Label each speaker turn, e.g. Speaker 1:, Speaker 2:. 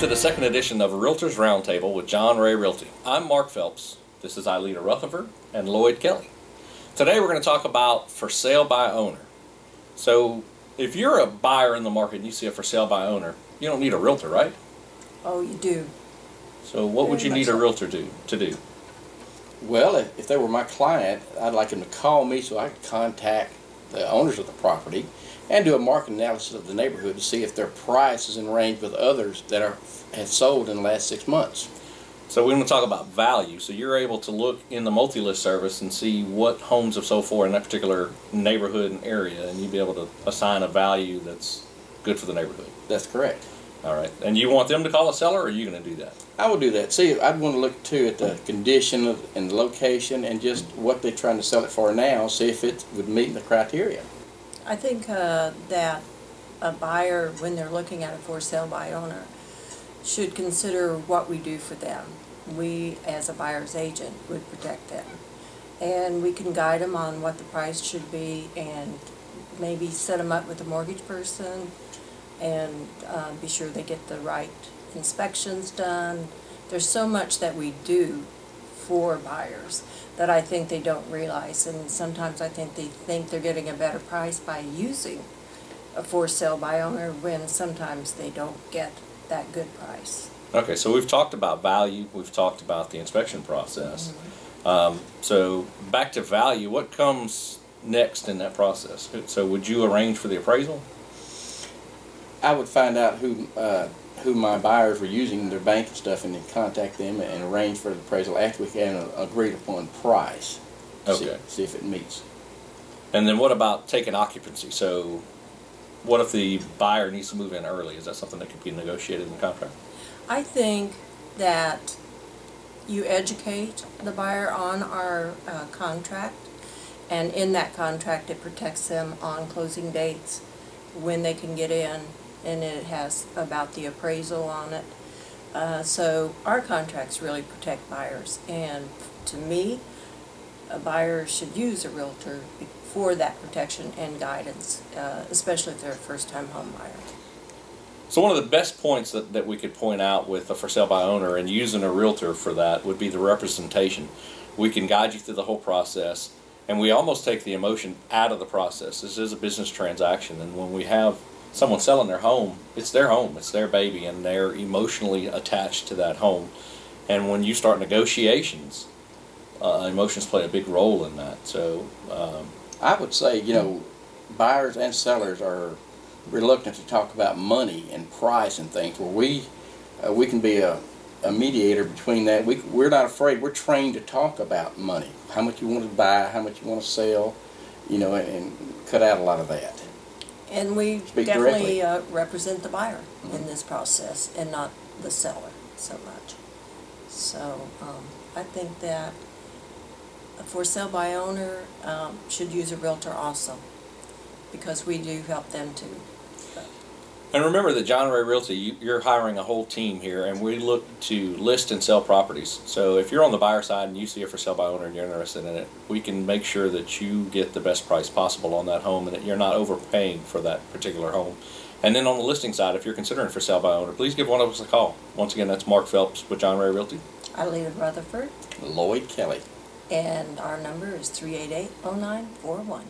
Speaker 1: to the second edition of Realtors Roundtable with John Ray Realty. I'm Mark Phelps. This is Eilita Rutherford and Lloyd Kelly. Today we're going to talk about for sale by owner. So if you're a buyer in the market and you see a for sale by owner, you don't need a realtor, right?
Speaker 2: Oh, you do.
Speaker 1: So what would you need a realtor to do?
Speaker 3: Well, if they were my client, I'd like them to call me so I could contact the owners of the property and do a market analysis of the neighborhood to see if their price is in range with others that have sold in the last 6 months.
Speaker 1: So we're going to talk about value. So you're able to look in the multi-list service and see what homes have sold for in that particular neighborhood and area, and you'd be able to assign a value that's good for the neighborhood.
Speaker 3: That's correct.
Speaker 1: All right. And you want them to call a seller, or are you going to do that?
Speaker 3: I will do that. See, I'd want to look too at the condition and the location and just what they're trying to sell it for now, see if it would meet the criteria.
Speaker 2: I think that a buyer, when they're looking at a for sale by owner, should consider what we do for them. We, as a buyer's agent, would protect them. And we can guide them on what the price should be and maybe set them up with a mortgage person and be sure they get the right inspections done. There's so much that we do for buyers that I think they don't realize, and sometimes I think they think they're getting a better price by using a for sale by owner when sometimes they don't get that good price.
Speaker 1: Okay, so we've talked about value, we've talked about the inspection process. So back to value, what comes next in that process? So would you arrange for the appraisal?
Speaker 3: I would find out who my buyers were using, their bank and stuff, and then contact them and arrange for the appraisal after we had an agreed upon price.
Speaker 1: Okay.
Speaker 3: See if it meets.
Speaker 1: And then what about taking occupancy? So what if the buyer needs to move in early? Is that something that could be negotiated in the contract?
Speaker 2: I think that you educate the buyer on our contract, and in that contract it protects them on closing dates, when they can get in, and it has about the appraisal on it. So our contracts really protect buyers, and to me, a buyer should use a realtor for that protection and guidance, especially if they're a first-time home buyer.
Speaker 1: So one of the best points that we could point out with a for sale by owner and using a realtor for that would be the representation. We can guide you through the whole process, and we almost take the emotion out of the process. This is a business transaction, and when we have someone selling their home, it's their baby, and they're emotionally attached to that home. And when you start negotiations, emotions play a big role in that. So
Speaker 3: I would say, you know, buyers and sellers are reluctant to talk about money and price and things. Where we can be a mediator between that. We're not afraid. We're trained to talk about money, how much you want to buy, how much you want to sell, you know, and cut out a lot of that.
Speaker 2: And we definitely represent the buyer in this process and not the seller so much. So I think that a for sale by owner should use a realtor also, because we do help them too.
Speaker 1: And remember that John Ray Realty, you're hiring a whole team here, and we look to list and sell properties. So if you're on the buyer side and you see a for sale by owner and you're interested in it, we can make sure that you get the best price possible on that home and that you're not overpaying for that particular home. And then on the listing side, if you're considering for sale by owner, please give one of us a call. Once again, that's Mark Phelps with John Ray Realty.
Speaker 2: Eilita Rutherford.
Speaker 3: Lloyd Kelly.
Speaker 2: And our number is 388-0941.